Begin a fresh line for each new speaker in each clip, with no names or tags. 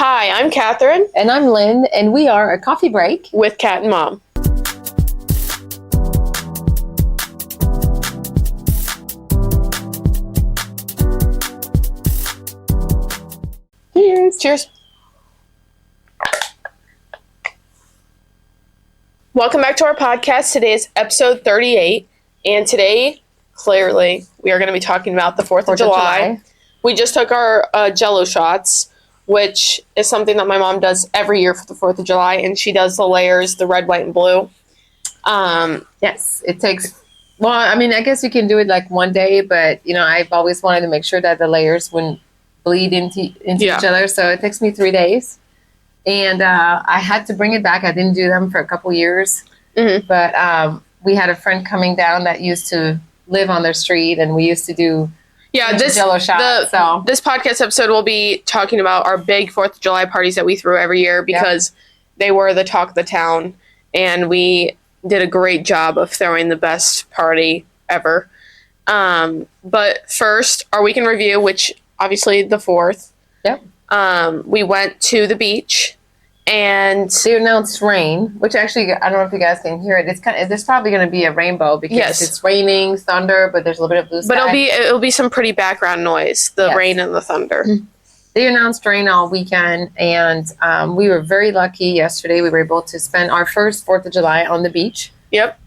Hi, I'm Catherine.
And I'm Lynn, and we are A Coffee Break
with Cat and Mom.
Cheers.
Cheers. Welcome back to our podcast. Today is episode 38, and today, clearly, we are going to be talking about the 4th of July. We just took our Jell-O shots, which is something that my mom does every year for the 4th of July, and she does the layers, the red, white, and blue.
Yes, it takes, well, I mean, I guess you can do it like one day, but, you know, I've always wanted to make sure that the layers wouldn't bleed into each other, so it takes me 3 days. And I had to bring it back. I didn't do them for a couple years, but we had a friend coming down that used to live on their street, and we used to do
this
Jell-O shots.
This podcast episode will be talking about our big 4th of July parties that we threw every year because they were the talk of the town, and we did a great job of throwing the best party ever. But first, our weekend review, which obviously the 4th.
Yep.
We went to the beach. And
they announced rain, which actually, I don't know if you guys can hear it. It's there's probably going to be a rainbow because it's raining, thunder, but there's a little bit of blue sky.
But it'll be some pretty background noise, the rain and the thunder.
They announced rain all weekend, and we were very lucky yesterday. We were able to spend our first 4th of July on the beach.
Yep.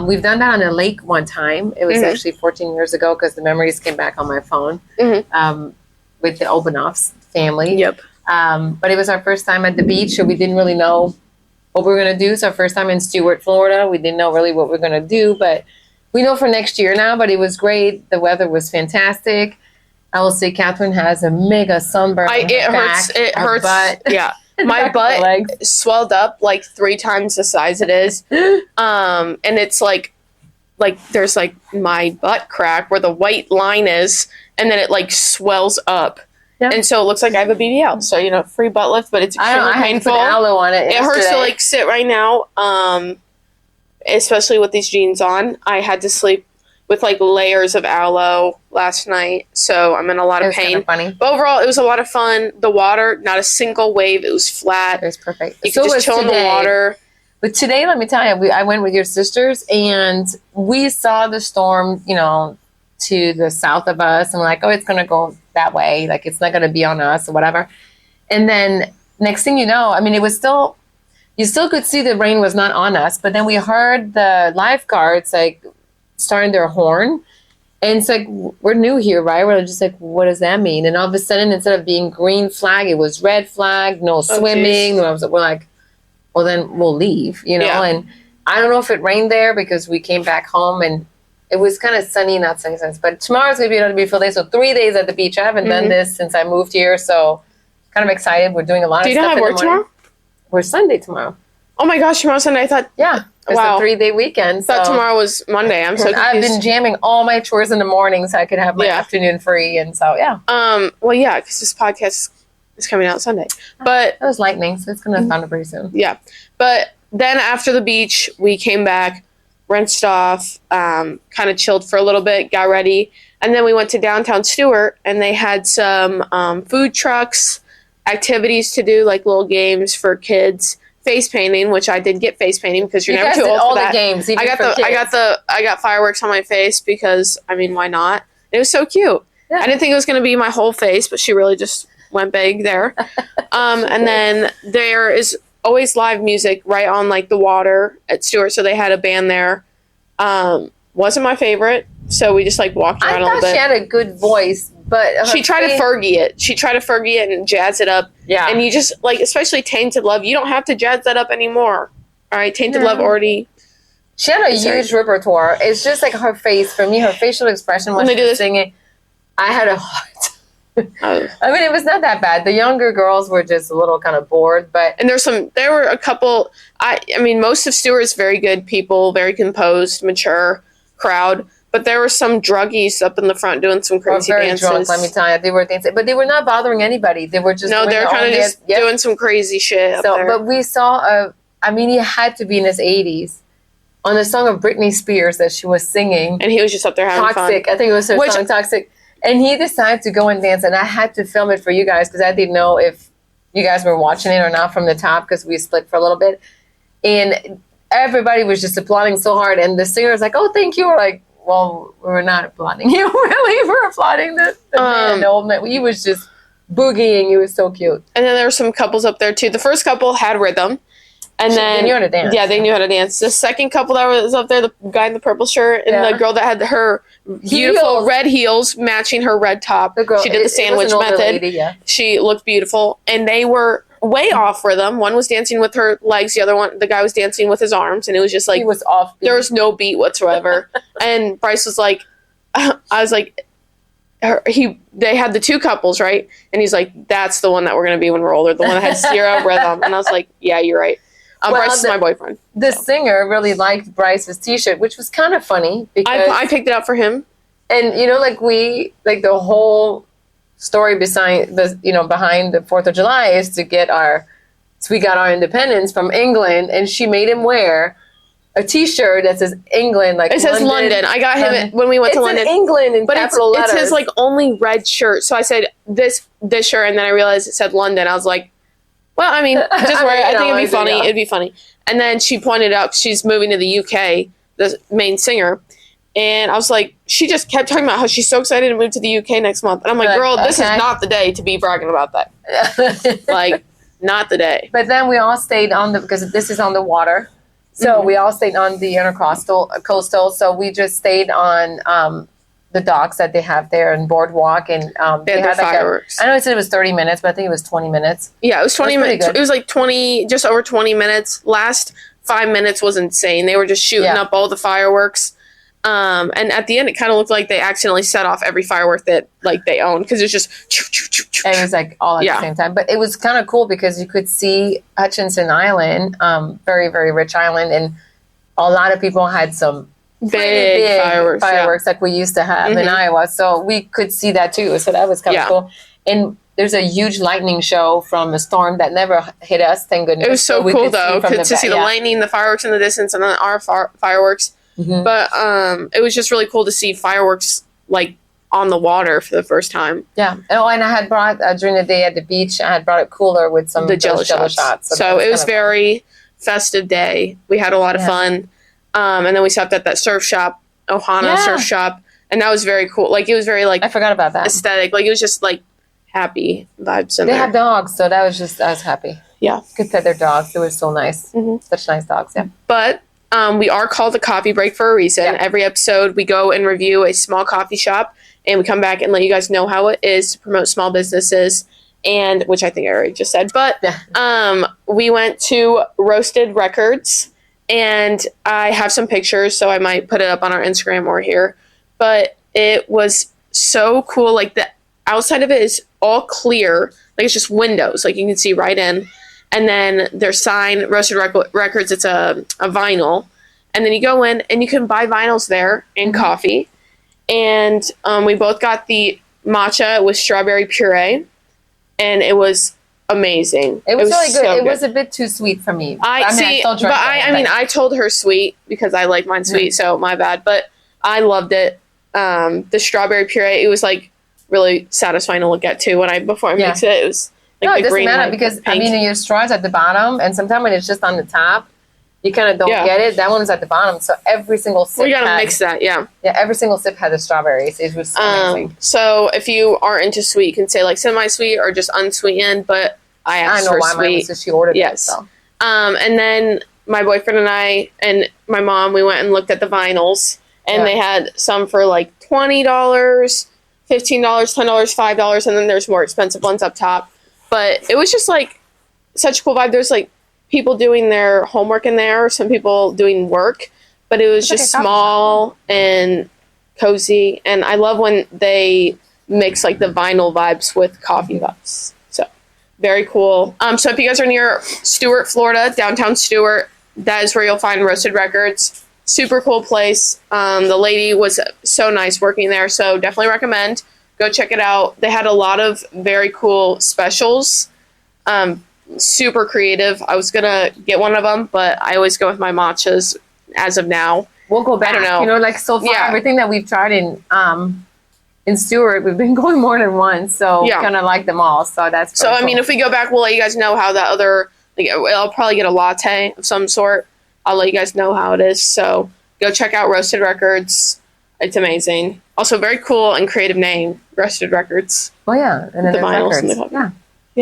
We've done that on a lake one time. It was actually 14 years ago because the memories came back on my phone with the Obanoff's family.
Yep.
But it was our first time at the beach, so we didn't really know what we were going to do. It's our first time in Stuart, Florida. We didn't know really what we were going to do, but we know for next year now, but it was great. The weather was fantastic. I will say Catherine has a mega sunburn on her back,
it hurts.
Butt.
Yeah. My butt swelled up like 3 times the size it is. And it's like there's like my butt crack where the white line is, and then it like swells up. Yep. And so it looks like I have a BBL. So, free butt lift, but it's extremely painful.
I had to put aloe on it yesterday.
It hurts to like sit right now, especially with these jeans on. I had to sleep with like layers of aloe last night, so I'm in a lot of pain.
It was kind of funny.
But overall, it was a lot of fun. The water, not a single wave. It was flat.
It was perfect.
You could just chill in the water.
But today, let me tell you, I went with your sisters, and we saw the storm, to the south of us, and we're like, oh, it's going to go that way. Like, it's not going to be on us or whatever. And then next thing you know, I mean, you still could see the rain was not on us, but then we heard the lifeguards, like, starting their horn. And it's like, we're new here, right? We're just like, what does that mean? And all of a sudden, instead of being green flag, it was red flag, no swimming. We're like, well, then we'll leave,
Yeah.
And I don't know if it rained there because we came back home and it was kind of sunny, not sunny, but tomorrow's going to be another beautiful day. So 3 days at the beach. I haven't done this since I moved here, so kind of excited. We're doing a lot of stuff.
Do you not have work tomorrow?
We're Sunday tomorrow.
Oh my gosh, tomorrow's Sunday. I thought.
Yeah. It's a 3-day weekend.
I thought tomorrow was Monday. I'm so confused.
I've been jamming all my chores in the morning so I could have my afternoon free, and so
well, yeah, because this podcast is coming out Sunday. But
it was lightning, so it's going to thunder pretty soon.
Yeah, but then after the beach, we came back, rinsed off, kind of chilled for a little bit, got ready, and then we went to downtown Stuart, and they had some food trucks, activities to do, like little games for kids. Face painting, which I did get face painting because you're never too old for that.
The games.
I got fireworks on my face because why not? It was so cute. Yeah. I didn't think it was going to be my whole face, but she really just went big there. And then there is always live music right on like the water at Stuart, so they had a band there. Wasn't my favorite, so we just like walked around a little bit.
I thought she had a good voice, but
she tried to Fergie it. She tried to Fergie it and jazz it up. Yeah. And you just, like, especially Tainted Love, you don't have to jazz that up anymore. All right? Tainted Love already...
She had a huge repertoire. It's just like her face. For me, her facial expression when she was singing, I had a hard time. I mean, it was not that bad. The younger girls were just a little kind of bored, but... And
there were a couple... I mean, most of Stuart's very good people, very composed, mature crowd. But there were some druggies up in the front doing some crazy dances.
Drunk, let me tell you. They were dancing, but they were not bothering anybody. They were just
they were kind of just doing some crazy shit up there.
But we saw he had to be in his 80s on a song of Britney Spears that she was singing.
And he was just up there having fun.
Toxic. I think it was her song, Toxic. And he decided to go and dance, and I had to film it for you guys because I didn't know if you guys were watching it or not from the top because we split for a little bit. And everybody was just applauding so hard. And the singer was like, oh, thank you. We're like, well, we're not applauding you, really. We're applauding the man, the old man. He was just boogieing. He was so cute.
And then there were some couples up there, too. The first couple had rhythm. And then
they knew how to dance.
Yeah, they knew how to dance. The second couple that was up there, the guy in the purple shirt and the girl that had her beautiful red heels matching her red top. The girl, she did the sandwich method. Lady, she looked beautiful. And they were way off rhythm. One was dancing with her legs. The guy was dancing with his arms. And it was just like,
he was off beat.
There was no beat whatsoever. And Bryce was like, I was like, they had the two couples, right? And he's like, that's the one that we're going to be when we're older. The one that had zero rhythm. And I was like, yeah, you're right. Bryce is my boyfriend.
The singer really liked Bryce's T-shirt, which was kind of funny because
I picked it up for him.
And the whole story behind the 4th of July is to we got our independence from England, and she made him wear a T-shirt that says England, like
it says London. I got him when we went to London.
It's in England in capital letters.
It's his like only red shirt. So I said this shirt, and then I realized it said London. I was like, well, I mean, just wear it. I think it'd be funny. It'd be funny. And then she pointed out she's moving to the UK, the main singer. And I was like, she just kept talking about how she's so excited to move to the UK next month. And I'm like, girl, this is not the day to be bragging about that. Like, not the day.
But then we all stayed because this is on the water. So we all stayed on the intercoastal. So we just stayed on the docks that they have there and boardwalk, and they had fireworks. I know it said it was 30 minutes, but I think it was 20 minutes.
Yeah, it was 20 minutes. It was like just over 20 minutes. Last 5 minutes was insane. They were just shooting up all the fireworks. And at the end, it kind of looked like they accidentally set off every firework that they owned, because it was just.
And it was like all at the same time. But it was kind of cool because you could see Hutchinson Island, very, very rich island, and a lot of people had some big fireworks like we used to have in Iowa. So we could see that too. So that was kind of cool. And there's a huge lightning show from a storm that never hit us, thank goodness.
It was so cool though to see the lightning, the fireworks in the distance, and then our fireworks. But it was just really cool to see fireworks on the water for the first time.
Yeah. Oh, and I had brought during the day at the beach, I had brought a cooler with some Jello shots.
So it was very festive day. We had a lot of fun. And then we stopped at that surf shop, Ohana surf shop, and that was very cool. It was very
I forgot about that.
Aesthetic. It was just happy vibes in there.
They have dogs, so I was happy.
Yeah.
Could pet their dogs. They were so nice. Such nice dogs, yeah.
But we are called the Coffee Break for a reason. Yeah. Every episode we go and review a small coffee shop, and we come back and let you guys know how it is to promote small businesses, and which I think I already just said. But we went to Roasted Records. And I have some pictures, so I might put it up on our Instagram or here. But it was so cool. The outside of it is all clear. It's just windows. You can see right in. And then their sign, Roasted Records, it's a vinyl. And then you go in, and you can buy vinyls there and coffee. And we both got the matcha with strawberry puree. And it was amazing.
It was really good. It was a bit too sweet for me.
I told her sweet because I like mine sweet, so my bad. But I loved it. The strawberry puree, it was really satisfying to look at too. Before I mix it, it was
no, it doesn't matter because your straw's at the bottom, and sometimes when it's just on the top, you kind of don't get it. That one was at the bottom, so every single sip.
We gotta mix that, yeah.
Yeah, every single sip had the strawberries. It was amazing.
So if you are into sweet, you can say semi-sweet or just unsweetened, but I asked for sweet.
Mine was, so she ordered it. So.
And then my boyfriend and I and my mom, we went and looked at the vinyls, and they had some for $20, $15, $10, $5, and then there's more expensive ones up top. But it was just such a cool vibe. There's people doing their homework in there, some people doing work, but it was just small and cozy. And I love when they mix the vinyl vibes with coffee vibes. So very cool. So if you guys are near Stuart, Florida, downtown Stuart, that is where you'll find Roasted Records. Super cool place. The lady was so nice working there, so definitely recommend. Go check it out. They had a lot of very cool specials. Super creative. I was going to get one of them, but I always go with my matchas as of now.
We'll go back. I don't know. So far, everything that we've tried in in Stewart. We've been going more than once, so
Yeah.
we kind of like them all. So that's
So,
pretty
I mean,
cool.
if we go back, we'll let you guys know how that other, like, I'll probably get a latte of some sort. I'll let you guys know how it is. So, go check out Roasted Records. It's amazing. Also, very cool and creative name, Roasted Records.
Oh yeah, and then
The
there's
vinyls and
records.
the cover.
Yeah,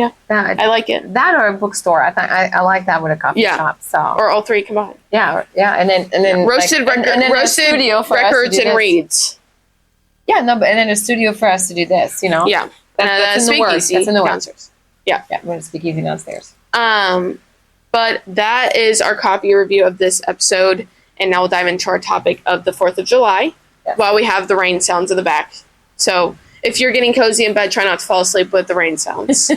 Yeah.
That,
I like it.
that or a bookstore. I like that with a coffee
Yeah.
shop. So
Or all three combined.
yeah, and then
Roasted,
like, and then a
roasted
studio for us to
Records
do
and
this.
Reads.
Yeah, no, but and then a studio for us to do this. You know.
Yeah.
That's in the works.
Speakeasy
That's in the works.
downstairs.
Yeah, we're gonna speak easy downstairs.
But that is our copy review of this episode, and now we'll dive into our topic of the 4th of July
Yes.
while we have the rain sounds in the back. So if you're getting cozy in bed, try not to fall asleep with the rain sounds.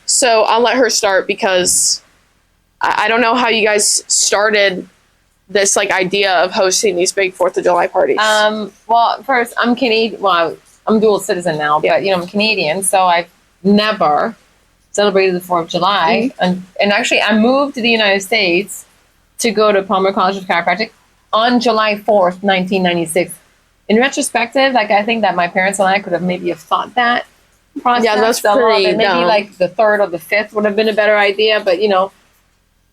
So I'll let her start because I don't know how you guys started this like idea of hosting these big 4th of July parties.
Well, first, I'm Canadian. Well, I'm dual citizen now,
Yeah.
but I'm Canadian, so I've never celebrated the 4th of July.
Mm-hmm.
And actually, I moved to the United States to go to Palmer College of Chiropractic on July 4th, 1996. In retrospective, like I think that my parents and I could have maybe have thought that process.
Yeah, that's
a little
pretty
bit. Maybe
dumb.
like the 3rd or the 5th would have been a better idea, but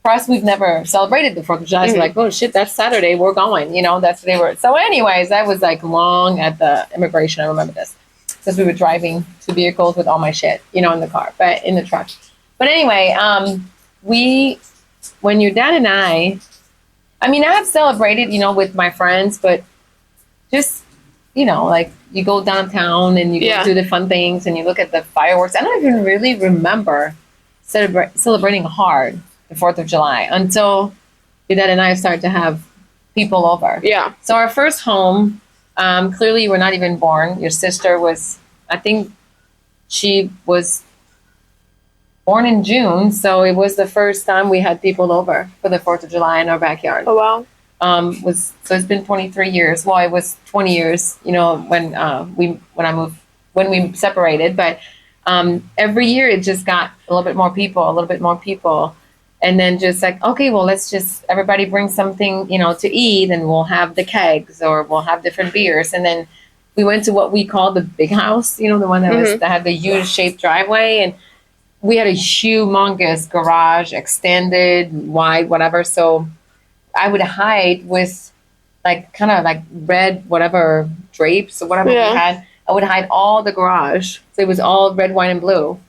for us, we've never celebrated the 4th of July. So
Mhm.
like, oh shit, that's Saturday. We're going. That's what they were. So, anyways, I was like long at the immigration. I remember this because we were driving two vehicles with all my shit, in the car, but in the truck. But anyway, when your dad and I have celebrated, with my friends, but just, like you go downtown and you
Yeah.
go do the fun things and you look at the fireworks. I don't even really remember celebrating hard the 4th of July until your dad and I started to have people over.
yeah.
So our first home, clearly you were not even born. Your sister was, I think she was born in June. So it was the first time we had people over for the 4th of July in our backyard.
Oh, wow.
So it's been 23 years. Well, it was 20 years, when we separated, but every year it just got a little bit more people. And then just like, okay, well, let's just everybody bring something, to eat, and we'll have the kegs or we'll have different beers. And then we went to what we call the big house, the one that that had the U-shaped driveway, and we had a humongous garage, extended, wide, whatever. So I would hide with like kind of like red whatever drapes or whatever
Yeah.
we had. I would hide all the garage, so it was all red, white, and blue.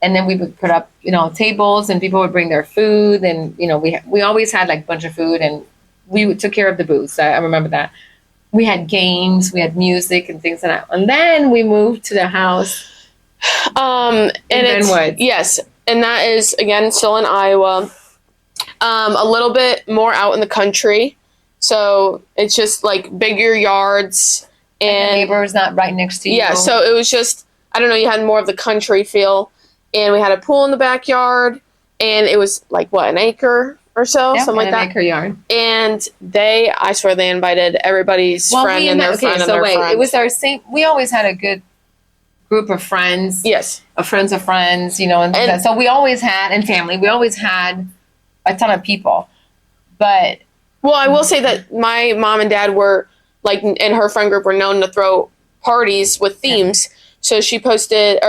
And then we would put up, tables, and people would bring their food, and we always had like a bunch of food, and took care of the booths. I remember that. We had games, we had music, and things like that. And then we moved to the house.
And it's
Benwood.
yes, and that is again still in Iowa. A little bit more out in the country, so it's just like bigger yards
The
and
neighbor's not right next to you.
yeah. So it was just I don't know. You had more of the country feel, and we had a pool in the backyard, and it was like what an acre or so,
Yep,
something like
in an
that.
acre yard.
And I swear they invited everybody's friend and their friend and their friend.
It was our same. We always had a good group of friends.
yes.
Of friends, and so we always had, and family, we always had a ton of people. But
Well, I will say that my mom and dad were like, and her friend group were known to throw parties with themes. So she hosted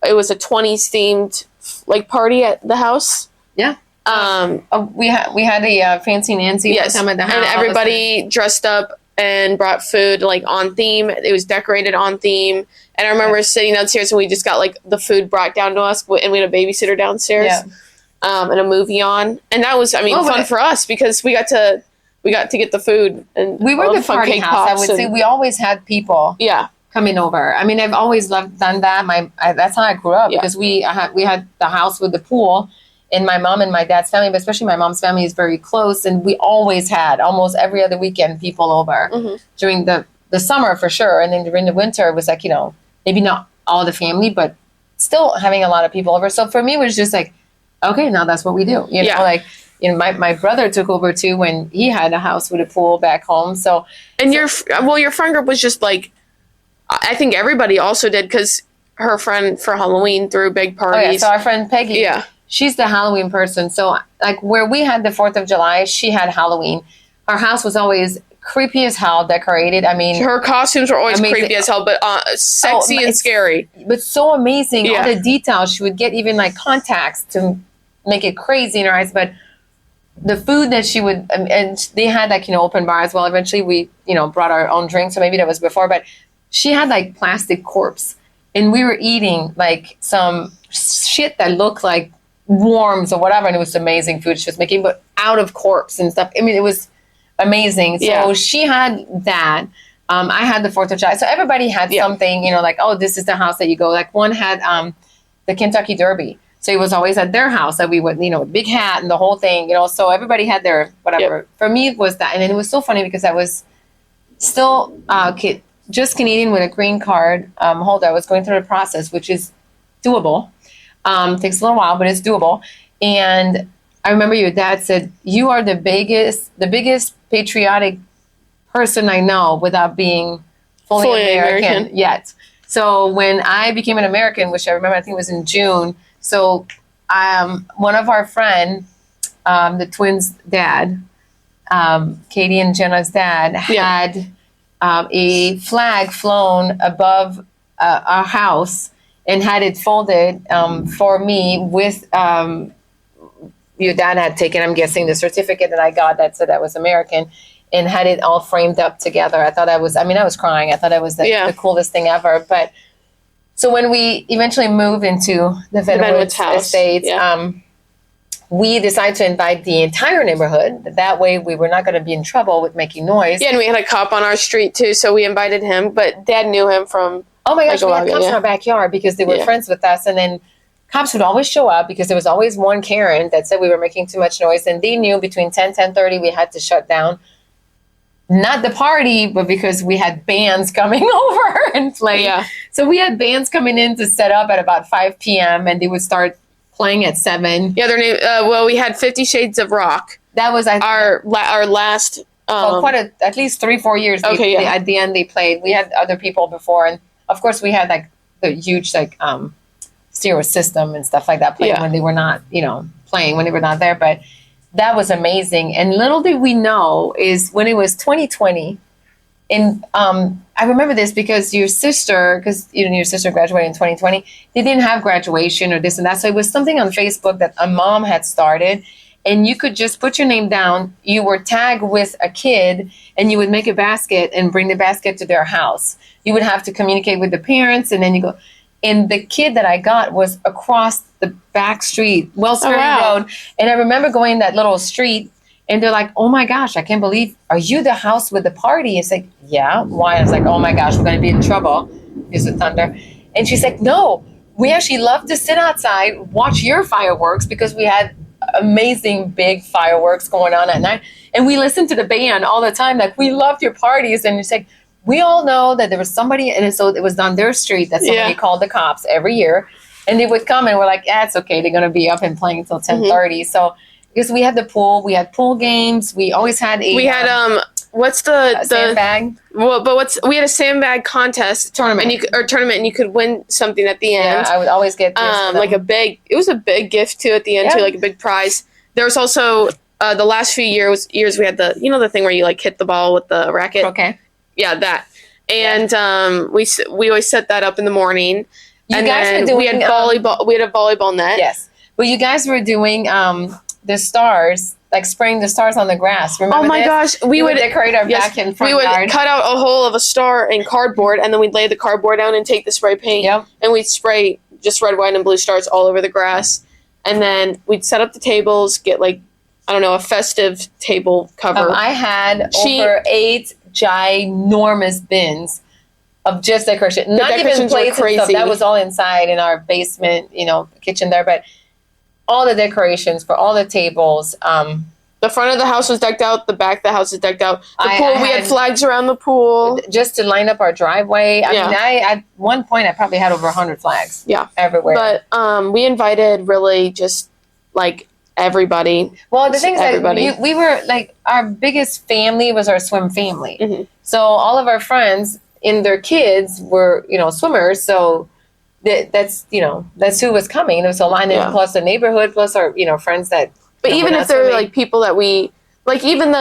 it was a 20s themed like party at the house.
Yeah.
Um,
we had a Fancy Nancy
yes.
one time at the house.
And everybody dressed up and brought food like on theme. It was decorated on theme. And I remember sitting downstairs and we just got like the food brought down to us, and we had a babysitter downstairs.
Yeah.
And a movie on, and that was, fun for us because we got to get the food, and
We were
all
the
fun
party
cake
house. I
pops
would say
and-
we always had people
yeah,
coming over. I've always done that. That's how I grew up
Yeah.
because we had the house with the pool, and my mom and my dad's family, but especially my mom's family, is very close, and we always had almost every other weekend people over
Mhm.
during the summer for sure, and then during the winter it was like maybe not all the family, but still having a lot of people over. So for me, it was just like, okay, now that's what we do.
Yeah.
My brother took over too when he had a house with a pool back home. So
and your friend group was just like, I think everybody also did because her friend for Halloween threw big parties.
so our friend Peggy,
Yeah,
she's the Halloween person. So like where we had the 4th of July, she had Halloween. Our house was always creepy as hell decorated. I mean,
Her costumes were always
amazing.
creepy as hell, but sexy and
it's-
scary.
but so amazing.
Yeah.
All the details. She would get even like contacts to make it crazy in her eyes. But the food that she would, and they had like, open bar as well. Eventually we, brought our own drinks. So maybe that was before, but she had like plastic corpse and we were eating like some shit that looked like worms or whatever. And it was amazing food she was making, but out of corpse and stuff. I mean, it was amazing. So
Yeah.
she had that. I had the 4th of July. So everybody had something, like, oh, this is the house that you go. Like one had the Kentucky Derby. So it was always at their house that we would, big hat and the whole thing, so everybody had their whatever.
Yep.
For me, it was that. And then it was so funny because I was still just Canadian with a green card holder. I was going through the process, which is doable. Takes a little while, but it's doable. And I remember your dad said, you are the biggest patriotic person I know without being fully American yet. So when I became an American, which I remember, I think it was in June. So one of our friend, the twins' dad, Katie and Jenna's dad, had a flag flown above our house and had it folded for me with your dad had taken, I'm guessing, the certificate that I got that said I was American and had it all framed up together. I was crying. I thought it was the coolest thing ever. But so when we eventually moved into the Venwood's estate, we decided to invite the entire neighborhood. That way we were not going to be in trouble with making noise.
Yeah, and we had a cop on our street too, so we invited him. But Dad knew him from.
Oh my gosh, we had cops in our backyard because they were friends with us. And then cops would always show up because there was always one Karen that said we were making too much noise. And they knew between 10:30 we had to shut down. Not the party, but because we had bands coming over and playing.
Yeah.
So we had bands coming in to set up at about 5 p.m. and they would start playing at 7.
Yeah, their name. We had 50 Shades of Rock.
That was
our last.
At least 3-4 years.
Okay,
at the end they played. We had other people before, and of course we had like the huge stereo system and stuff like that playing when they were not, playing when they were not there. But that was amazing. And little did we know is when it was 2020, and I remember this because your sister graduated in 2020, they didn't have graduation or this and that. So it was something on Facebook that a mom had started, and you could just put your name down. You were tagged with a kid, and you would make a basket and bring the basket to their house. You would have to communicate with the parents, and then you go. And the kid that I got was across the back street, Wells Ferry Road. And I remember going that little street, and they're like, oh my gosh, I can't believe, are you the house with the party? It's like, yeah, why? I was like, oh my gosh, we're going to be in trouble. Here's the thunder. And she's like, no, we actually love to sit outside, watch your fireworks, because we had amazing big fireworks going on at night. And we listened to the band all the time. Like, we loved your parties. And it's like, we all know that there was somebody, and so it was on their street that somebody called the cops every year, and they would come and we're like, it's okay, they're going to be up and playing until 10:30. So because we had the pool, we had pool games, we always had what's the sandbag?
Well, but we had a sandbag contest tournament, and you could win something at the end.
Yeah, I would always get
it was a big gift too at the end too, like a big prize. There was also the last few years we had the thing where you like hit the ball with the racket.
Okay.
Yeah, that. And we always set that up in the morning.
We had
volleyball. We had a volleyball net.
Yes. But you guys were doing the stars, like spraying the stars on the grass. Remember
Oh my gosh. We would
decorate our back and front yard.
We would cut out a hole of a star in cardboard, and then we'd lay the cardboard down and take the spray paint.
Yep.
And we'd spray just red, white, and blue stars all over the grass. And then we'd set up the tables, get a festive table cover.
I had over 8 ginormous bins of just decoration. Not even plates and stuff. That was all inside in our basement, kitchen there. But all the decorations for all the tables.
The front of the house was decked out. The back of the house was decked out. The pool, we had flags around the pool.
Just to line up our driveway. I mean, at one point, I probably had over 100 flags.
Yeah.
Everywhere.
But we invited really just everybody.
Well, the thing is that we were our biggest family was our swim family.
Mm-hmm.
So all of our friends and their kids were, swimmers. So that's who was coming. There was a line plus the neighborhood, plus our, friends that.
But even if they're people that we even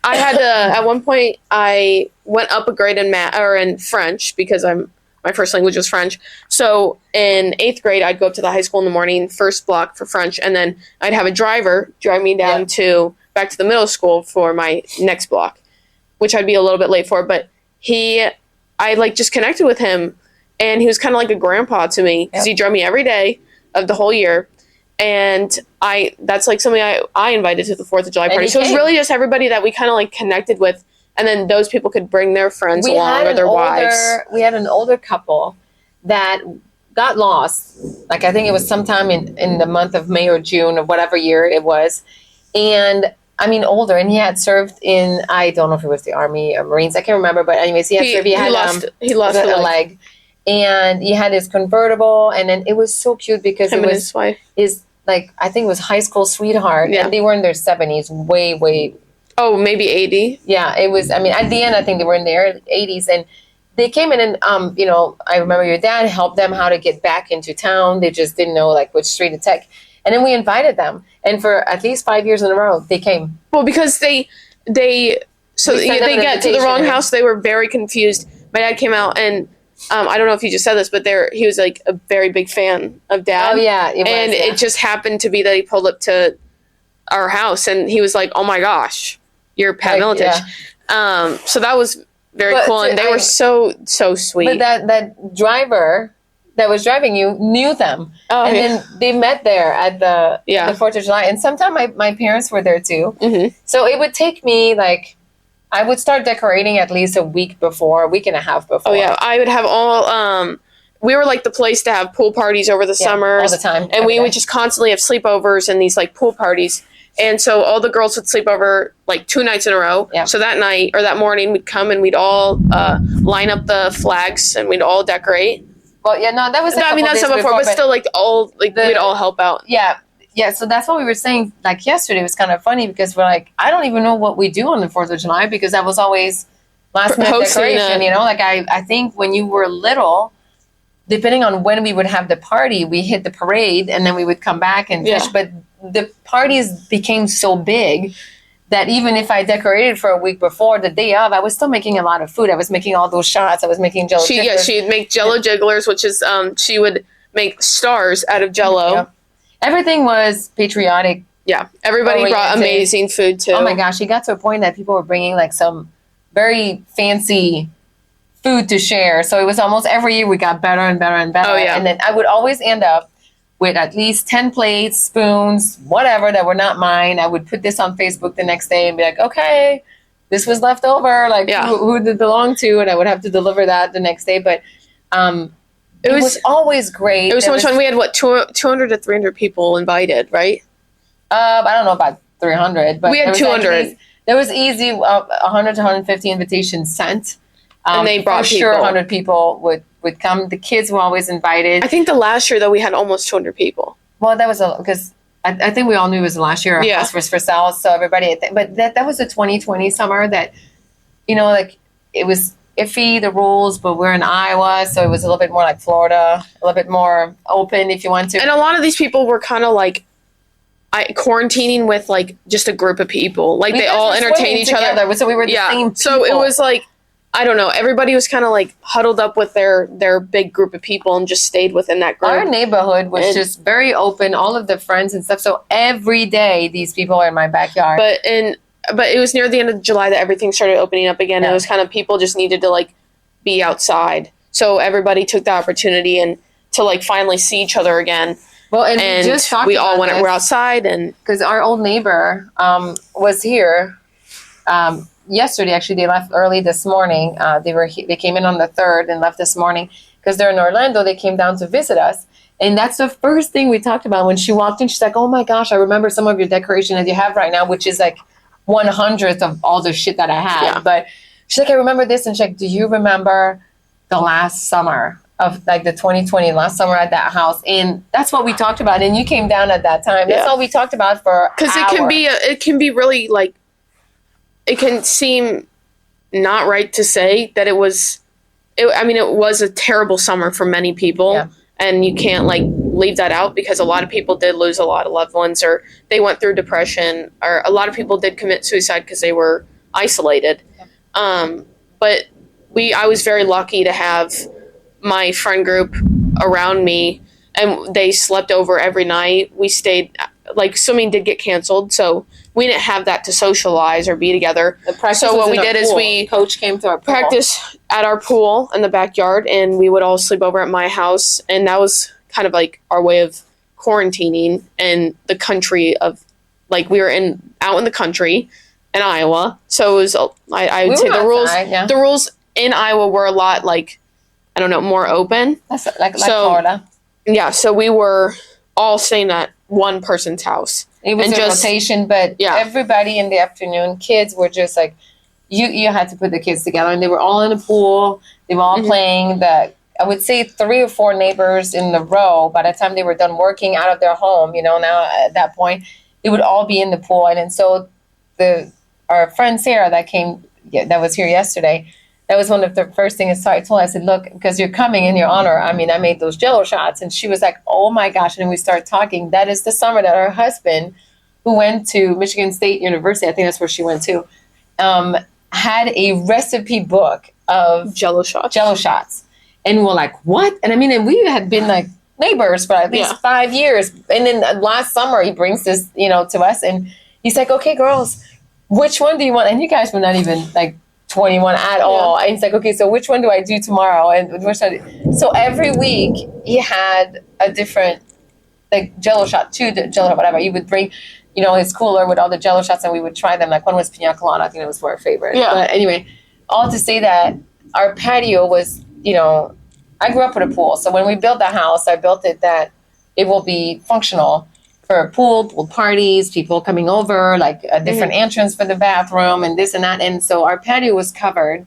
I had to, at one point, I went up a grade in math or in French because my first language was French. So in 8th grade, I'd go up to the high school in the morning, first block for French, and then I'd have a driver drive me down back to the middle school for my next block, which I'd be a little bit late for. But I like just connected with him, and he was kind of like a grandpa to me because he drove me every day of the whole year. And that's like something I invited to the 4th of July party. So it was really just everybody that we kind of like connected with. And then those people could bring their friends along or their wives.
We had an older couple that got lost. Like, I think it was sometime in the month of May or June or whatever year it was. And I mean, older. And he had served in, I don't know if it was the Army or Marines. I can't remember. But anyways, he had served. He lost a leg. And he had his convertible. And then it was so cute because
him
it was
and his wife.
Like, I think it was high school sweetheart.
Yeah.
And they were in their 70s, way.
Oh, maybe 80.
Yeah, it was, I mean, at the end, I think they were in their 80s. And they came in and, I remember your dad helped them how to get back into town. They just didn't know, like, which street to take. And then we invited them. And for at least 5 years in a row, they came.
Well, because they get to the wrong house. They were very confused. My dad came out and I don't know if you just said this, but he was like a very big fan of Dad.
Oh yeah,
it just happened to be that he pulled up to our house and he was like, "Oh my gosh, you're Pat Miletich." Yeah. So that was very cool, and they were so sweet.
But that driver that was driving you knew them, then they met there at the 4th of July, and sometime my parents were there too.
Mm-hmm.
So it would take me like. I would start decorating at least a week and a half before.
Oh yeah, I would have all. We were like the place to have pool parties over the summers
all the time,
and we would just constantly have sleepovers and these like pool parties. And so all the girls would sleep over like 2 nights in a row.
Yeah.
So that night or that morning we'd come and we'd all line up the flags and we'd all decorate.
Well, yeah, no, that was.
I mean, that's not before, but still, like we'd all help out.
Yeah. Yeah, so that's what we were saying, like, yesterday. It was kind of funny because we're like, I don't even know what we do on the 4th of July because that was always last-minute decoration, Like, I think when you were little, depending on when we would have the party, we hit the parade and then we would come back and fish. But the parties became so big that even if I decorated for a week before, the day of, I was still making a lot of food. I was making all those shots. I was making Jell-O jigglers.
Yeah, she'd make Jell-O jigglers, which is, she would make stars out of Jell-O.
Yep. Everything was patriotic.
Yeah, everybody brought amazing food too.
Oh my gosh, it got to a point that people were bringing like some very fancy food to share. So it was almost every year we got better and better and better.
Oh yeah.
And then I would always end up with at least 10 plates, spoons, whatever that were not mine. I would put this on Facebook the next day and be like, okay, this was left over. Like who did it belong to? And I would have to deliver that the next day. But it was always great.
It was so much fun. We had 200 to 300 people invited, right?
I don't know about 300, but
we had 200.
There was easy 100 to 150 invitations sent.
And they brought people.
Sure, 100 people would come. The kids were always invited.
I think the last year though we had almost 200 people.
Well, that was because I think we all knew it was the last year.
Yeah.
For sale, so everybody. But that was the 2020 summer that, like it was iffy, the rules, but we're in Iowa, so it was a little bit more like Florida, a little bit more open if you want to.
And a lot of these people were kind of like quarantining with like just a group of people. Like they all entertained each other.
So we were the same people.
So it was like, I don't know, everybody was kind of like huddled up with their big group of people and just stayed within that group.
Our neighborhood was just very open, all of the friends and stuff. So every day these people are in my backyard.
But it was near the end of July that everything started opening up again. Yeah. It was kind of people just needed to like be outside. So everybody took the opportunity and to like finally see each other again.
Well, and
we all we're outside and
because our old neighbor was here yesterday. Actually, they left early this morning. They came in on the 3rd and left this morning because they're in Orlando. They came down to visit us. And that's the first thing we talked about when she walked in. She's like, "Oh my gosh, I remember some of your decoration that you have right now, which is like 1/100th of all the shit that I had."
Yeah.
But she's like, "I remember this." And she's like, "Do you remember the last summer of like the 2020 last summer at that house?" And that's what we talked about. And you came down at that time. That's all we talked about for
because it can be really like it can seem not right to say that it was a terrible summer for many people. Yeah. And you can't like leave that out because a lot of people did lose a lot of loved ones or they went through depression or a lot of people did commit suicide because they were isolated. But I was very lucky to have my friend group around me, and they slept over every night. We stayed, like, swimming did get canceled, so we didn't have that to socialize or be together. So what we did is
Coach came to our pool.
Practice at our pool in the backyard, and we would all sleep over at my house, and that was kind of like our way of quarantining in the country of, like, we were out in the country in Iowa, so it was, I would say the rules in Iowa were a lot, like, I don't know, more open.
That's like Florida.
Yeah, so we were all staying at one person's house.
It was a rotation, but everybody in the afternoon, kids were just like, you had to put the kids together, and they were all in the pool. They were all playing I would say 3 or 4 neighbors in the row. By the time they were done working out of their home, now at that point, they would all be in the pool. And so our friend Sarah that was here yesterday, that was one of the first things I told her. I said, look, because you're coming in your honor. I mean, I made those Jell-O shots. And she was like, oh my gosh. And then we started talking. That is the summer that her husband, who went to Michigan State University, I think that's where she went to, had a recipe book of
Jell-O shots.
And we're like, what? And I mean, and we had been like neighbors for at least 5 years. And then last summer, he brings this, to us. And he's like, okay, girls, which one do you want? And you guys were not even like 21 at all. And he's like, okay, so which one do I do tomorrow? And so every week he had a different, like, Jell-O shot, 2 Jell-O, whatever. He would bring, his cooler with all the Jell-O shots, and we would try them. Like, one was pina colada. I think that was our favorite. Yeah. But anyway, all to say that our patio was, I grew up with a pool. So when we built the house, I built it that it will be functional for a pool parties, people coming over, like a different entrance for the bathroom and this and that. And so our patio was covered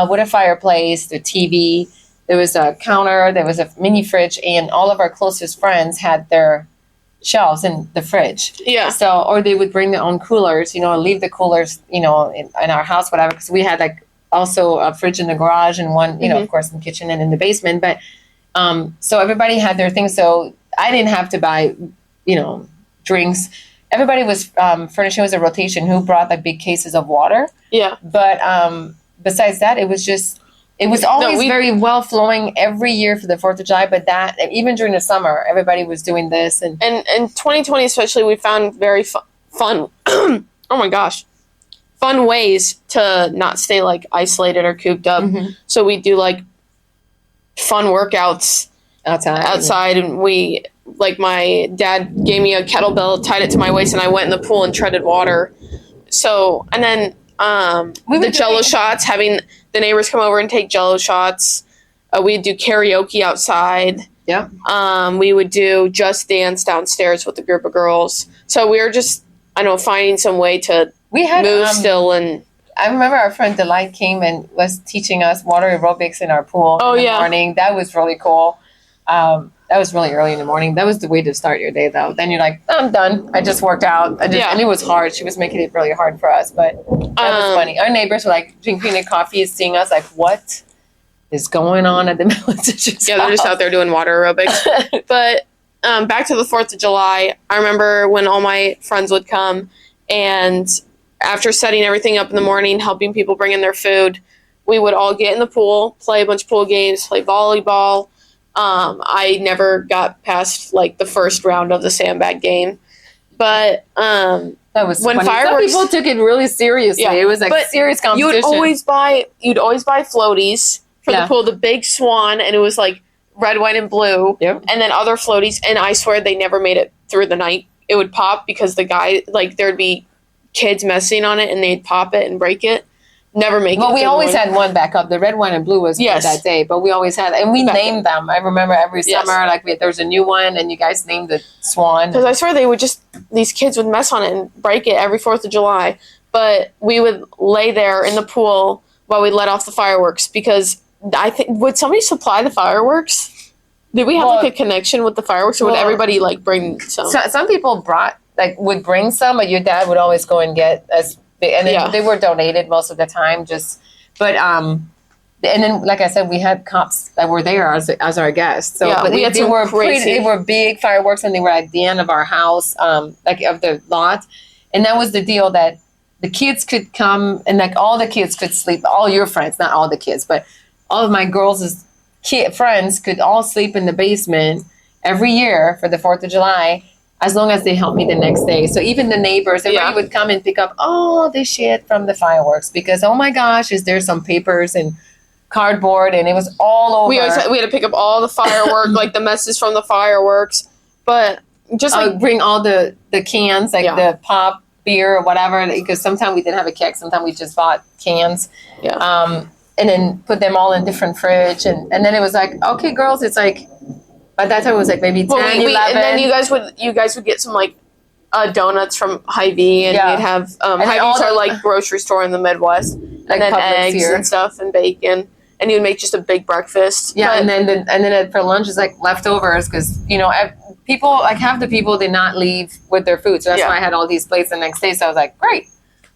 with a fireplace, the TV. There was a counter, there was a mini fridge, and all of our closest friends had their shelves in the fridge.
Yeah.
So, or they would bring their own coolers, leave the coolers, in our house, whatever. Because we had like also a fridge in the garage and one, of course, in the kitchen and in the basement. But so everybody had their things. So I didn't have to buy, drinks. Everybody was furnishing was a rotation who brought like big cases of water.
Yeah.
But besides that, it was always very well flowing every year for the 4th of July. But even during the summer, everybody was doing this. And
in 2020, especially, we found very fun. Oh my gosh. Fun ways to not stay like isolated or cooped up. So we do like fun workouts outside, and we, like, my dad gave me a kettlebell, tied it to my waist, and I went in the pool and treaded water. So, and then the Jell-O shots, having the neighbors come over and take Jell-O shots. We'd do karaoke outside.
Yeah.
We would do Just Dance downstairs with a group of girls. So we were just, finding some way to move still. And
I remember our friend Delight came and was teaching us water aerobics in our pool in the morning. That was really cool. That was really early in the morning. That was the way to start your day, though. Then you're like, I'm done. I just worked out. And it was hard. She was making it really hard for us, but that was funny. Our neighbors were like drinking the coffee, seeing us like, what is going on at the Militich's
Yeah, they're just out there doing water aerobics. But back to the 4th of July, I remember when all my friends would come, and after setting everything up in the morning, helping people bring in their food, we would all get in the pool, play a bunch of pool games, play volleyball. I never got past like the first round of the sandbag game, but
that was
when
funny.
fireworks,
some people took it really seriously. Yeah, it was like serious competition.
You'd always buy floaties for the pool, the big swan, and it was like red, white, and blue, and then other floaties. And I swear they never made it through the night. It would pop because the guy, like, there'd be kids messing on it, and they'd pop it and break it. Never make it.
Well, we always had one backup. The red, white, and blue was for that day, but we always had, and we named them. I remember every summer, like there was a new one, and you guys named the swan.
Because I swear these kids would mess on it and break it every 4th of July. But we would lay there in the pool while we let off the fireworks, because I think, would somebody supply the fireworks? Did we have like a connection with the fireworks, or would everybody like bring some?
Some people would bring some, but your dad would always go and get they were donated most of the time. And then, like I said, we had cops that were there as our guests. So, but they were big fireworks, and they were at the end of our house, like of the lot. And that was the deal, that the kids could come and like all the kids could sleep, all your friends, not all the kids, but all of my girls' friends could all sleep in the basement every year for the 4th of July, as long as they helped me the next day. So even the neighbors, everybody would come and pick up all the shit from the fireworks because, oh my gosh, is there some papers and cardboard, and it was all over.
We had to pick up all the fireworks, like the messes from the fireworks, but just like
bring all the cans, like the pop beer or whatever, because sometimes we didn't have a keg, sometimes we just bought cans.
Yeah.
And then put them all in different fridge, and then it was like, okay, girls, it's like by that time it was like maybe 10, 11.
And then you guys would get some like donuts from Hy-Vee, and we'd have Hy-Vee's are like grocery store in the Midwest,
like
and then
Publix
eggs
here.
And stuff and bacon, and you'd make just a big breakfast.
Yeah, and then for lunch it's like leftovers because people, like half the people did not leave with their food, so that's why I had all these plates the next day. So I was like, great.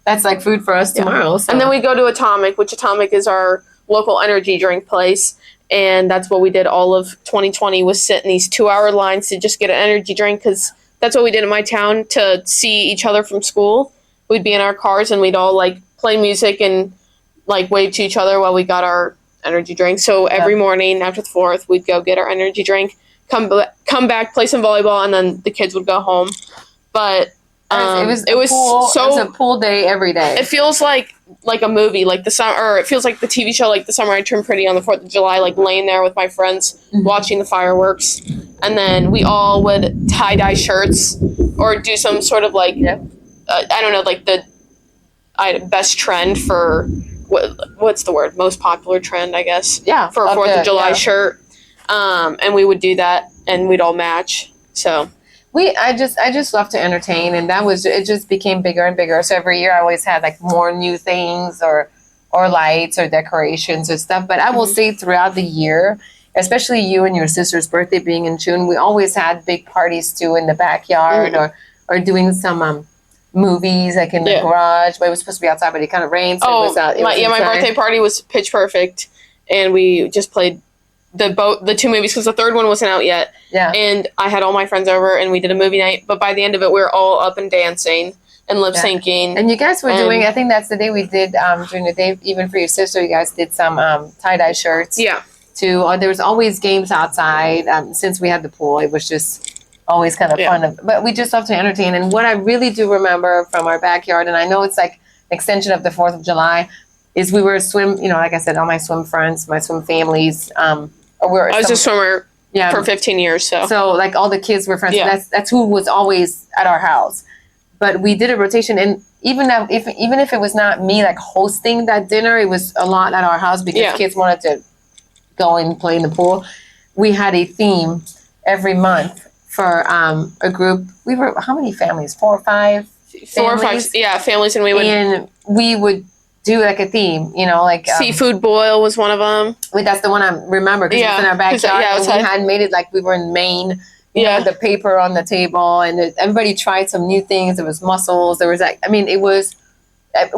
That's like food for us tomorrow. So.
And then we go to Atomic, which Atomic is our local energy drink place. And that's what we did all of 2020 was sit in these 2-hour lines to just get an energy drink because that's what we did in my town to see each other from school. We'd be in our cars and we'd all like play music and like wave to each other while we got our energy drink. So every morning after the 4th, we'd go get our energy drink, come back, play some volleyball, and then the kids would go home. But it was a pool day every day. It feels like a movie, like the summer, or it feels like the TV show, like The Summer I Turned Pretty on the 4th of July, like laying there with my friends watching the fireworks, and then we all would tie-dye shirts or do some sort of like I don't know, like the best trend for what's the word, most popular trend, I guess. Yeah, for a 4th of July shirt, and we would do that, and we'd all match. So.
I just love to entertain, and it just became bigger and bigger. So every year I always had like more new things or lights or decorations or stuff. But I will say throughout the year, especially you and your sister's birthday being in June, we always had big parties too in the backyard or doing some movies like in the garage. But it was supposed to be outside, but it kind of rained. So
my birthday party was pitch perfect, and we just played the 2 movies because the third one wasn't out yet. Yeah. And I had all my friends over and we did a movie night, but by the end of it we were all up and dancing and lip syncing.
And you guys were doing, I think that's the day we did during the day, even for your sister, you guys did some tie-dye shirts. Yeah. There was always games outside. Since we had the pool, it was just always kind of fun. But we just love to entertain. And what I really do remember from our backyard, and I know it's like an extension of the 4th of July, is we were like I said, all my swim friends, my swim families, I
was a swimmer for 15 years,
so like all the kids were friends. Yeah. That's who was always at our house. But we did a rotation, and even if it was not me like hosting that dinner, it was a lot at our house because kids wanted to go and play in the pool. We had a theme every month for a group. We were how many families? 4 or 5.
Families, and
we would do like a theme, like
seafood boil was one of them.
That's the one I remember because it's in our backyard. And we had made it like we were in Maine. With the paper on the table, and everybody tried some new things. There was mussels. There was it was.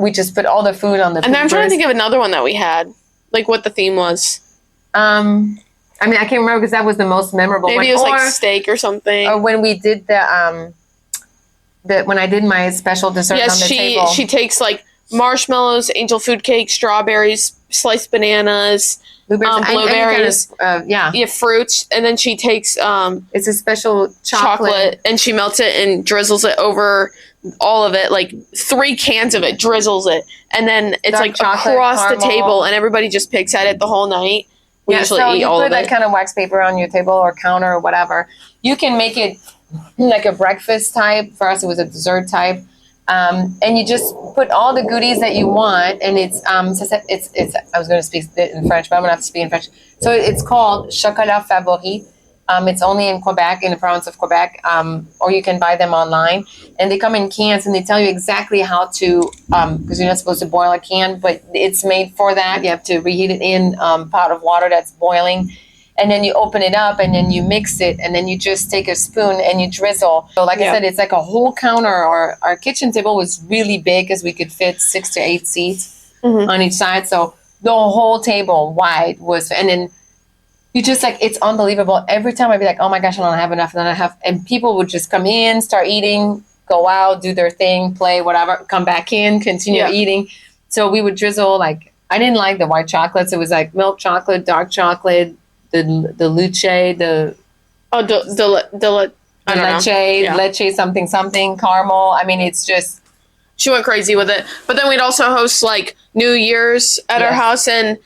We just put all the food on the.
And I'm trying to think of another one that we had, like what the theme was.
I can't remember because that was the most memorable.
Maybe it was like steak or something.
Or when we did when I did my special dessert on the table.
Yes, she takes like marshmallows, angel food cake, strawberries, sliced bananas, blueberries, fruits, and then she takes
it's a special chocolate,
and she melts it and drizzles it over all of it, like 3 cans of it, drizzles it, and then it's dark like across caramel. The table, and everybody just picks at it the whole night. We usually eat all of it.
You put that kind of wax paper on your table or counter or whatever. You can make it like a breakfast type. For us, it was a dessert type. And you just put all the goodies that you want, and it's I was going to speak in French, but I'm going to have to speak in French. So it's called Chocolat Favori. It's only in Quebec, in the province of Quebec, or you can buy them online. And they come in cans, and they tell you exactly how to, because you're not supposed to boil a can, but it's made for that. You have to reheat it in pot of water that's boiling. And then you open it up, and then you mix it, and then you just take a spoon and you drizzle. So like I said, it's like a whole counter. Our kitchen table was really big because we could fit 6 to 8 seats on each side. So the whole table wide was, and then you just like, it's unbelievable. Every time I'd be like, oh my gosh, I don't have enough. And then and people would just come in, start eating. go out, do their thing, play, whatever, come back in, continue
Yeah.
eating. So we would drizzle, like, I didn't like the white chocolates. It was like milk chocolate, dark chocolate, the luce, the
Oh, I don't know. Yeah.
leche something, caramel. I mean, it's just,
She went crazy with it. But then we'd also host like New Year's at our
Yes.
house, and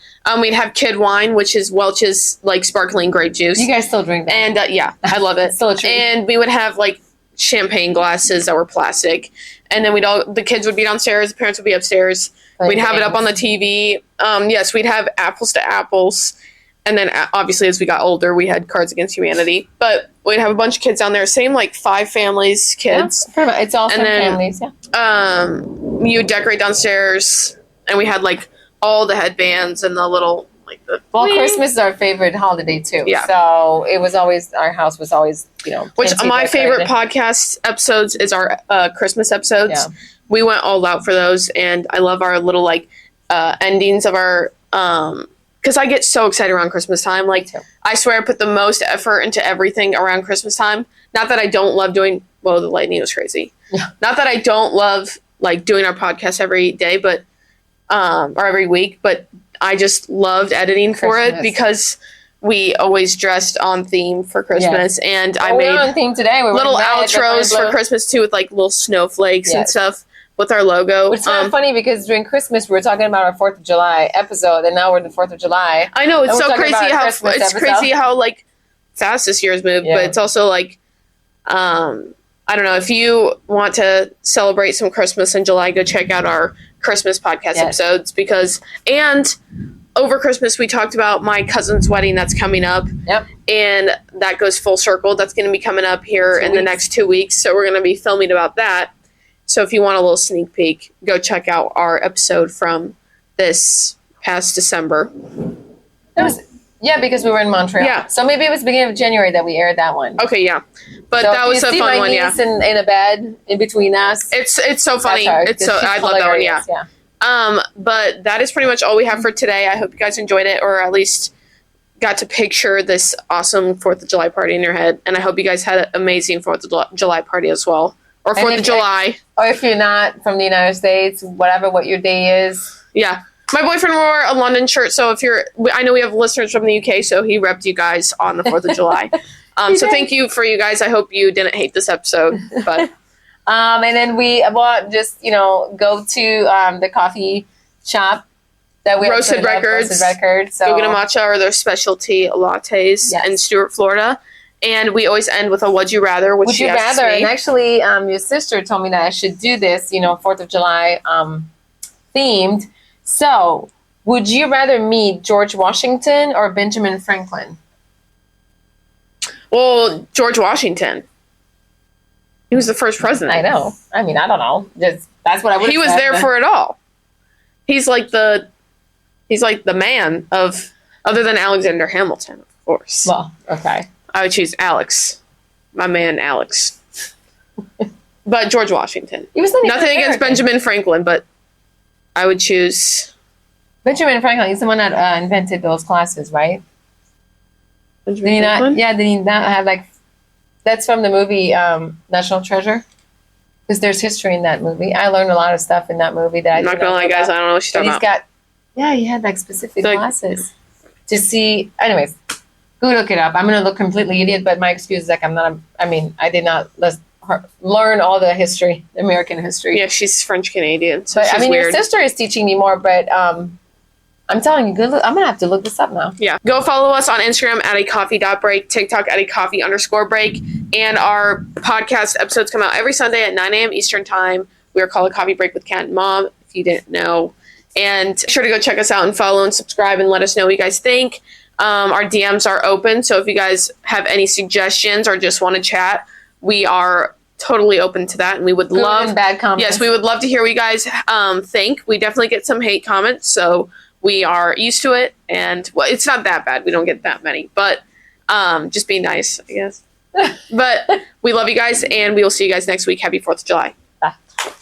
we'd have kid wine, which is Welch's like sparkling grape juice.
you guys still drink that.
And yeah, I love it.
It's still a treat.
And we would have like champagne glasses that were plastic, and then the kids would be downstairs, the parents would be upstairs. We'd have it up on the TV. Yes, we'd have Apples to Apples. And then obviously as we got older, we had Cards Against Humanity. But we'd have a bunch of kids down there. Same like 5 families, kids.
Yeah, pretty much. It's all
And
from
then-
families, yeah.
You decorate downstairs. And we had like all the headbands and the little like the
Well,
Whee!
Christmas is our favorite holiday too.
Yeah.
So it was always, our house was always,
Which
plenty
my favorite
decorated.
podcast episodes is our Christmas episodes.
Yeah.
We went all out for those, and I love our little like endings of our because I get so excited around Christmas time. Like
too.
I swear I put the most effort into everything around Christmas time. Not that I don't love doing. Well, the lightning was crazy.
Yeah.
Not that I don't love like doing our podcast every day, but or every week, but I just loved editing for it
Christmas.
because we always dressed on theme for Christmas, and I
Well,
made
we're on theme today. We're
little
wearing red,
outros
red,
for
blue.
Christmas too, with like little snowflakes and
Yes.
stuff with our logo.
Which is kind of funny because during Christmas we were talking about our 4th of July episode, and now we're the 4th of July.
I know it's
And we're
so
talking
crazy
about our
how
Christmas
it's
episode.
crazy how like fast this year's moved,
Yeah.
but it's also like I don't know, if you want to celebrate some Christmas in July, go check out our Christmas podcast
Yes.
episodes and over Christmas we talked about my cousin's wedding that's coming up.
Yep.
And that goes full circle. That's going to be coming up here
2
in the
weeks.
next 2 weeks. So we're going to be filming about that. So if you want a little sneak peek, go check out our episode from this past December.
It was, because we were in Montreal.
Yeah.
So maybe it was beginning of January that we aired that one.
Okay, yeah. But
So
that
if
was
you
a
see
fun
my
one, yeah.
niece in a bed in between us.
It's so funny.
That's her,
It's
'cause
so
she's
I love that one, yeah.
hilarious,
But that is pretty much all we have for today. I hope you guys enjoyed it, or at least got to picture this awesome 4th of July party in your head. And I hope you guys had an amazing 4th of July party as well. Or
And
4th of
if-
July.
Or if you're not from the United States, what your day is.
Yeah. My boyfriend wore a London shirt, so I know we have listeners from the UK, so he repped you guys on the 4th of July.
He
So
did.
thank you for you guys. I hope you didn't hate this episode. But
And then we just go to the coffee shop that we have
Roasted
put up,
Records.
Roasted Records. So
go get a matcha or their specialty lattes
Yes.
in Stuart, Florida. And we always end with a Would You Rather, which
would
she
you
asks
rather?
me.
And actually, your sister told me that I should do this. 4th of July themed. So, would you rather meet George Washington or Benjamin Franklin?
Well, George Washington. He was the first president.
I know. I mean, I don't know. That's what I would.
He was there for it all. He's like the man of, other than Alexander Hamilton, of course.
Well, okay.
I would choose Alex. My man, Alex. But George Washington.
He was not even
Nothing against
American.
Benjamin Franklin, but I would choose
Benjamin Franklin. He's the one that invented those classes, right? Did
Benjamin
he not?
Franklin.
Yeah. Did he not have like? That's from the movie National Treasure. Because there's history in that movie. I learned a lot of stuff in that movie that I
I'm not
did
gonna lie,
know
guys.
about.
I don't know what you're
And
talking
he's
about.
got. Yeah, he had like specific
Like-
classes to see. Anyways, go look it up. I'm gonna look completely idiot, but my excuse is like I did not learn all the history, American history.
Yeah, she's French Canadian, so
But
she's
I mean,
weird.
your sister is teaching me more. But I'm telling you, good. I'm gonna have to look this up now.
Yeah. Go follow us on Instagram at @acoffee.break, TikTok at @coffee_break, and our podcast episodes come out every Sunday at 9 a.m. Eastern Time. We are called A Coffee Break with Cat and Mom, if you didn't know. And be sure to go check us out and follow and subscribe and let us know what you guys think. Our DMs are open, so if you guys have any suggestions or just want to chat, we are totally open to that, and we would
Good
love
and bad comments.
Yes, we would love to hear what you guys think. We definitely get some hate comments, so we are used to it. And well, it's not that bad. We don't get that many, but just be nice, I guess. But we love you guys, and we will see you guys next week. Happy 4th of July.